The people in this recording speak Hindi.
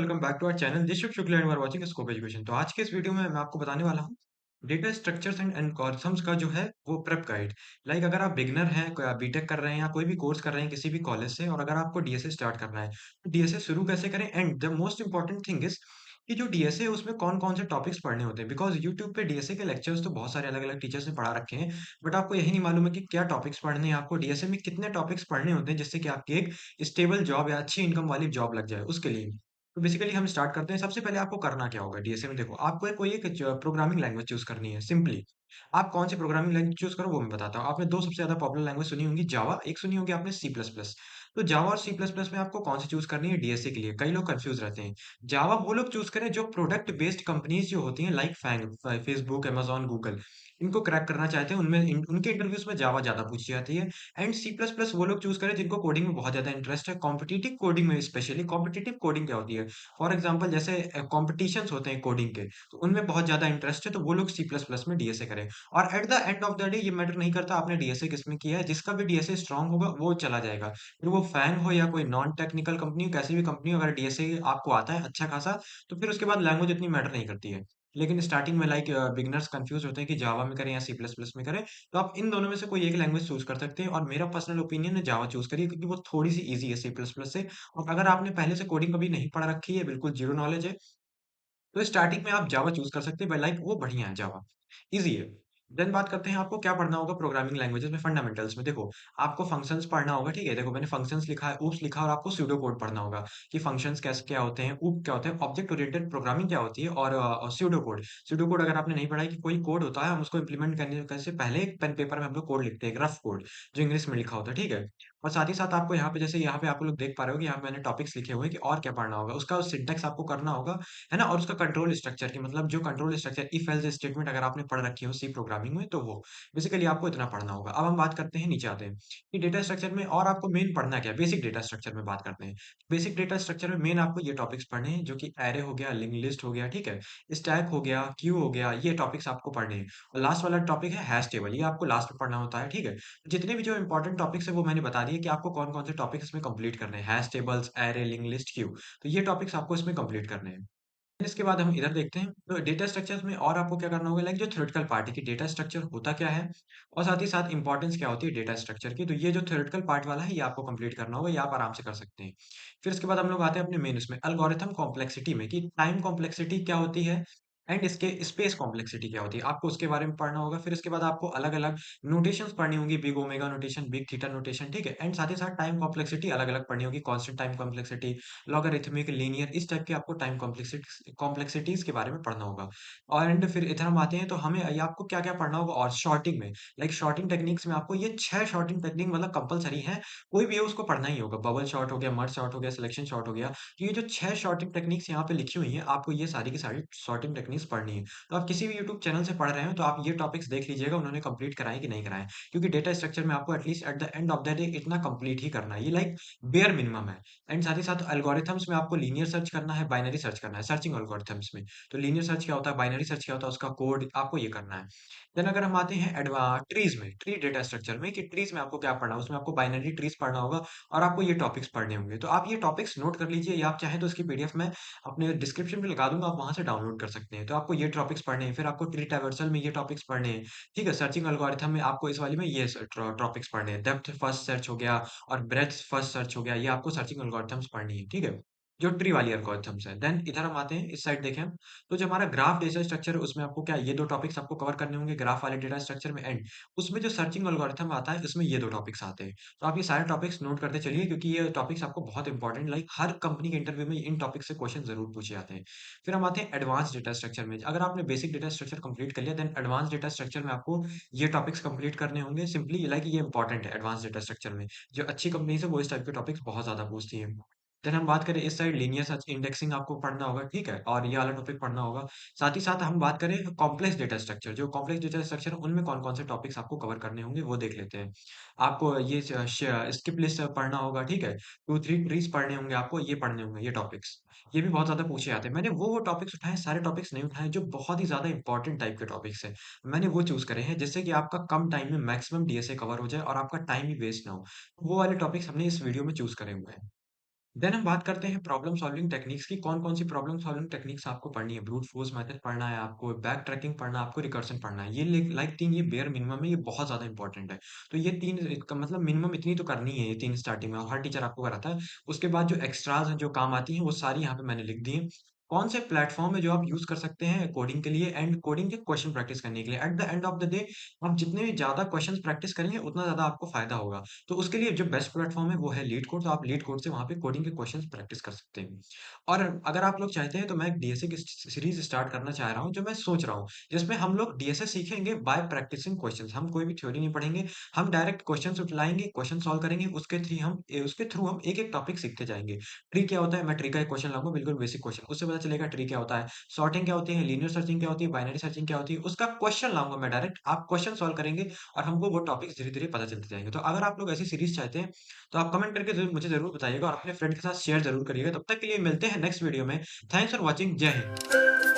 Welcome back to our channel this Shubh Shukla and you are watching scope education. तो आज के इस वीडियो में मैं आपको बताने वाला हूँ डेटा स्ट्रक्चर्स एंड एल्गोरिथम्स का जो है वो प्रेप गाइड। लाइक अगर आप बिगनर हैं, बीटेक कर रहे हैं या कोई भी कोर्स कर रहे हैं किसी भी कॉलेज से, और अगर आपको डीएसए स्टार्ट करना है तो डीएसए शुरू कैसे करें, and the most important thing is कि जो डीएसए है उसमें कौन कौन से टॉपिक्स पढ़ने होते हैं। बिकॉज यूट्यूब पे डीएसए के लेक्चर्स तो बहुत सारे अलग अलग टीचर्स ने पढ़ा रखे हैं, बट आपको यही नहीं मालूम है कि क्या टॉपिक्स पढ़ने हैं, आपको डीएसए में कितने टॉपिक्स पढ़ने होते हैं जिससे कि आपकी एक स्टेबल जॉब या अच्छी इनकम वाली जॉब लग जाए उसके लिए। तो बेसिकली हम स्टार्ट करते हैं। सबसे पहले आपको करना क्या होगा डीएसए में, देखो आपको कोई एक प्रोग्रामिंग लैंग्वेज चूज करनी है सिंपली। आप कौन सी प्रोग्रामिंग लैंग्वेज चूज करो वो मैं बताता हूँ। आपने दो सबसे ज्यादा पॉपुलर लैंग्वेज सुनी होंगी, जावा, एक सुनी होगी आपने सी प्लस प्लस। तो जावा और सी प्लस प्लस में आपको कौन सी चूज करनी है डीएसए के लिए, कई लोग कंफ्यूज रहते हैं। जावा वो लोग चूज करें जो प्रोडक्ट बेस्ड कंपनीज जो होती हैं, like FAANG, Facebook, Amazon, Google, इनको क्रैक करना चाहते हैं, उनमें उनके इंटरव्यूज में जावा ज्यादा पूछी जाती है। एंड सी प्लस प्लस वो लोग चूज करें जिनको कोडिंग में बहुत ज्यादा इंटरेस्ट है, कॉम्पिटिटिव कोडिंग में स्पेशली। कॉम्पिटिटिव कोडिंग क्या होती है, फॉर एग्जाम्पल जैसे कॉम्पिटिशन्स होते हैं कोडिंग के, तो उनमें बहुत ज्यादा इंटरेस्ट है, तो वो लोग सी प्लस प्लस में डीएसए करें। और at the end of the day ये मैटर नहीं करता आपने डीएसए किसमें किया है, जिसका भी डीएसए स्ट्रांग होगा वो चला जाएगा। फिर वो फैंग हो या कोई नॉन टेक्निकल कंपनी हो, कैसी भी कंपनी हो, अगर डीएसए आपको आता है अच्छा खासा, तो फिर उसके बाद लैंग्वेज इतनी मैटर नहीं करती है। लेकिन स्टार्टिंग में लाइक बिगिनर्स कंफ्यूज होते हैं कि जावा में करें या सी प्लस प्लस में करें, तो आप इन दोनों में से कोई एक लैंग्वेज चूज कर सकते हैं। और मेरा पर्सनल ओपिनियन है जावा चूज करिए, क्योंकि वो थोड़ी सी इजी है सी प्लस प्लस से। और अगर आपने पहले से कोडिंग कभी नहीं पढ़ रखी है, बिल्कुल जीरो नॉलेज है, तो स्टार्टिंग में आप जावा चूज कर सकते हैं। लाइक वो बढ़िया है, जावा इजी है। देन बात करते हैं आपको क्या पढ़ना होगा प्रोग्रामिंग लैंग्वेजेस में, फंडामेंटल्स में। देखो आपको फंक्शंस पढ़ना होगा, ठीक है। देखो मैंने फंक्शंस लिखा है, ऊप्स लिखा, और आपको सूडो कोड पढ़ना होगा कि फंक्शंस कैसे क्या होते हैं, ऊप क्या होता है, ऑब्जेक्ट ओरिएंटेड प्रोग्रामिंग क्या होती है, और सूडो कोड। सूडो कोड अगर आपने नहीं पढ़ा है कि कोई कोड होता है, हम उसको इंप्लीमेंट करने से पहले एक पेन पेपर में हम लोग कोड लिखते हैं, एक रफ कोड जो इंग्लिश में लिखा होता है, ठीक है। और साथ ही साथ आपको यहाँ पे, जैसे यहाँ पे आप लोग देख पा रहे हो कि यहाँ पे मैंने टॉपिक्स लिखे हुए हैं कि और क्या पढ़ना होगा, उसका सिंटेक्स आपको करना होगा, है ना। और उसका कंट्रोल स्ट्रक्चर की मतलब जो control structure, if else statement अगर आपने पढ़ रखी हो सी प्रोग्रामिंग में, तो वो बेसिकली आपको इतना पढ़ना होगा। अब हम बात करते हैं, नीचे आते हैं कि डेटा स्ट्रक्चर में और आपको मेन पढ़ना क्या है। बेसिक डेटा स्ट्रक्चर में बात करते हैं। बेसिक डेटा स्ट्रक्चर में मेन आपको ये टॉपिक्स पढ़ने हैं, जो कि एरे हो गया, लिंक लिस्ट हो गया, ठीक है, स्टैक हो गया, क्यू हो गया, ये टॉपिक्स आपको पढ़ने हैं। और लास्ट वाला टॉपिक है हैश टेबल, ये आपको लास्ट में पढ़ना होता है, ठीक है। जितने भी जो इंपॉर्टेंट टॉपिक्स है वो मैंने बता दिए कि आपको कौन कौन से टॉपिक्स इसमें कंप्लीट करने हैं, hash tables, array, link list, Q. तो ये टॉपिक्स आपको इसमें कंप्लीट करने हैं। इसके बाद हम इधर देखते हैं, तो डेटा स्ट्रक्चर्स में और आपको क्या करना होगा, लाइक जो थ्योरेटिकल पार्ट है कि डेटा स्ट्रक्चर होता क्या है, और साथ ही साथ इंपॉर्टेंस क्या होती है डेटा स्ट्रक्चर की। तो ये जो थ्योरेटिकल पार्ट वाला है ये आपको कंप्लीट करना होगा, ये आप आराम से कर सकते हैं। फिर इसके बाद हम लोग आते हैं अपने मेन उसमें, एल्गोरिथम कॉम्प्लेक्सिटी में, कि टाइम कॉम्प्लेक्सिटी क्या होती है एंड इसके स्पेस कॉम्प्लेक्सिटी क्या होती है, आपको उसके बारे में पढ़ना होगा। फिर इसके बाद आपको अलग अलग नोटेशंस पढ़नी होंगी, big omega notation, big theta notation, ठीक है। एंड साथ ही साथ टाइम कॉम्प्लेक्सिटी अलग अलग पढ़नी होगी, constant time complexity, logarithmic, linear, इस टाइप के आपको टाइम कॉम्प्लेक्सिटीज के बारे में पढ़ना होगा। और एंड फिर इधर हम आते हैं, तो हमें ये आपको क्या क्या पढ़ना होगा, और शॉर्टिंग में, लाइक शॉर्टिंग टेक्निक्स में आपको ये 6 शॉर्टिंग टेक्निक मतलब कंपलसरी है, कोई भी है उसको पढ़ना ही होगा। बबल शॉट हो गया, मर्ज शॉट हो गया, सिलेक्शन शॉट हो गया। तो ये जो 6 शॉर्टिंग टेक्निक्स यहाँ पे लिखी हुई हैं, आपको ये सारी की सारी शॉर्टिंग टेक्निक्स पढ़नी है। तो आप किसी भी यूट्यूब चैनल से पढ़ रहे हो तो आप ये टॉपिक्स देख लीजिएगा उन्होंने कंप्लीट कराए कि नहीं कराए, क्योंकि डेटा स्ट्रक्चर में आपको at least at the end of the day इतना कंप्लीट ही करना है, ये लाइक बेयर मिनिमम है। एंड साथ ही साथ एल्गोरिथम्स में आपको लीनियर सर्च करना है, बाइनरी सर्च करना है, सर्चिंग एल्गोरिथम्स में। तो लीनियर सर्च क्या होता है, बाइनरी सर्च क्या होता है, उसका कोड आपको ये करना है। देन अगर हम आते हैं ट्रीज में, ट्री डेटा स्ट्रक्चर में, कि ट्रीज में आपको क्या पढ़ना है, उसमें आपको बाइनरी ट्रीज पढ़ना होगा, और आपको ये टॉपिक्स पढ़ने होंगे। तो आप ये टॉपिक्स नोट कर लीजिए, या आप चाहें तो इसकी पीडीएफ में अपने डिस्क्रिप्शन में लगा दूंगा, आप वहां से डाउनलोड कर सकते हैं। तो आपको ये टॉपिक्स पढ़ने हैं, फिर आपको ट्री ट्रैवर्सल में ये टॉपिक्स पढ़ने हैं, ठीक है। सर्चिंग एल्गोरिथम में आपको इस वाली में ये टॉपिक्स पढ़ने हैं, डेप्थ फर्स्ट सर्च हो गया, और ब्रेथ फर्स्ट सर्च हो गया, ये आपको सर्चिंग एल्गोरिथम्स पढ़नी है, ठीक है, जो ट्री वाली एल्गोरिथम्स है। देन इधर हम आते हैं, इस साइड देखें हम, तो जो हमारा ग्राफ डेटा स्ट्रक्चर है उसमें आपको क्या, ये दो टॉपिक्स आपको कवर करने होंगे ग्राफ वाले डेटा स्ट्रक्चर में। एंड उसमें जो सर्चिंग एल्गोरिथम आता है उसमें ये दो टॉपिक्स आते हैं। तो आप ये सारे टॉपिक्स नोट करते चलिए, क्योंकि ये टॉपिक्स आपको बहुत इंपॉर्टेंट, लाइक हर कंपनी के इंटरव्यू में इन टॉपिक से क्वेश्चन जरूर पूछे जाते हैं। फिर हम आते हैं एडवांस डेटा स्ट्रक्चर में। अगर आपने बेसिक डेटा स्ट्रक्चर कंप्लीट कर लिया, देन एडवांस डेटा स्ट्रक्चर में आपको ये टॉपिक्स कंप्लीट करने होंगे सिंपली, लाइक ये इंपॉर्टेंट है एडवांस डेटा स्ट्रक्चर में। जो अच्छी कंपनी है वो इस टाइप के टॉपिक्स बहुत ज्यादा पूछती है। देन हम बात करें इस साइड, लीनियर सर्च इंडेक्सिंग आपको पढ़ना होगा, ठीक है, और ये वाला टॉपिक पढ़ना होगा। साथ ही साथ हम बात करें कॉम्प्लेक्स डेटा स्ट्रक्चर, जो कॉम्प्लेक्स डेटा स्ट्रक्चर उनमें कौन कौन से टॉपिक्स आपको कवर करने होंगे वो देख लेते हैं। आपको ये स्किप लिस्ट पढ़ना होगा, ठीक है, टू थ्री ट्रीज पढ़ने होंगे, आपको ये पढ़ने होंगे ये टॉपिक्स। ये भी बहुत ज्यादा पूछे जाते हैं। मैंने वो टॉपिक्स उठाए, सारे टॉपिक्स नहीं उठाए जो बहुत ही ज्यादा इंपॉर्टेंट टाइप के टॉपिक्स हैं, मैंने वो चूज करे हैं, जिससे कि आपका कम टाइम में मैक्सिमम डीएसए कवर हो जाए और आपका टाइम ही वेस्ट ना हो। वो वाले टॉपिक्स हमने इस वीडियो में चूज करे हुए हैं। देन हम बात करते हैं प्रॉब्लम सॉल्विंग टेक्निक्स की, कौन-कौन सी प्रॉब्लम सॉल्विंग टेक्निक्स आपको पढ़नी है। ब्रूट फोर्स मेथड पढ़ना है आपको, बैक ट्रैकिंग पढ़ना है आपको, रिकर्सन पढ़ना है। ये लाइक 3 ये बेयर मिनिमम है, ये बहुत ज़्यादा इंपॉर्टेंट है। तो ये 3 का मतलब मिनिमम इतनी तो करनी है, ये 3 स्टार्टिंग में और हर टीचर आपको कराता है। उसके बाद जो एक्स्ट्राज़ हैं, जो काम आती हैं, वो सारी यहाँ पे मैंने लिख दी हैं। कौन से प्लेटफ़ॉर्म है जो आप यूज़ कर सकते हैं कोडिंग के लिए एंड कोडिंग के क्वेश्चन प्रैक्टिस करने के लिए। At the end of the day आप जितने भी ज़्यादा क्वेश्चंस प्रैक्टिस करेंगे, उतना ज़्यादा आपको फ़ायदा होगा। तो उसके लिए जो बेस्ट प्लेटफ़ॉर्म है वो है लीड कोड, तो आप लीड कोड से वहाँ पे कोडिंग के क्वेश्चंस प्रैक्टिस कर सकते हैं। और अगर आप लोग चाहते हैं तो मैं एक डीएसए की सीरीज़ स्टार्ट करना चाह रहा हूँ, जो मैं सोच रहा हूँ, जिसमें हम लोग डीएसए सीखेंगे बाय प्रैक्टिसिंग क्वेश्चंस। हम कोई भी थ्योरी नहीं पढ़ेंगे, हम डायरेक्ट क्वेश्चंस उठलाएँगे, क्वेश्चन सॉल्व करेंगे, उसके थ्रू हम एक-एक टॉपिक सीखते जाएँगे। ट्री क्या होता है? मैं ट्री का एक क्वेश्चन लाऊँगा, बिल्कुल बेसिक क्वेश्चन, उससे पता चलेगा ट्री क्या होता है, सॉर्टिंग क्या होती है, लीनियर सर्चिंग क्या होती है, बाइनरी सर्चिंग क्या होती है, उसका क्वेश्चन लाऊँगा मैं डायरेक्ट, आप क्वेश्चन सॉल्व करेंगे और हमको वो टॉपिक्स धीरे-धीरे पता चलते जाएँगे। तो अगर आप लोग ऐसी सीरीज़ चाहते हैं, तो आप कमेंट करके मुझे ज़रूर बताइएगा और अपने फ्रेंड के साथ शेयर ज़रूर करिएगा। तब तक के लिए मिलते हैं नेक्स्ट वीडियो में। Thanks for watching. जय हिंद।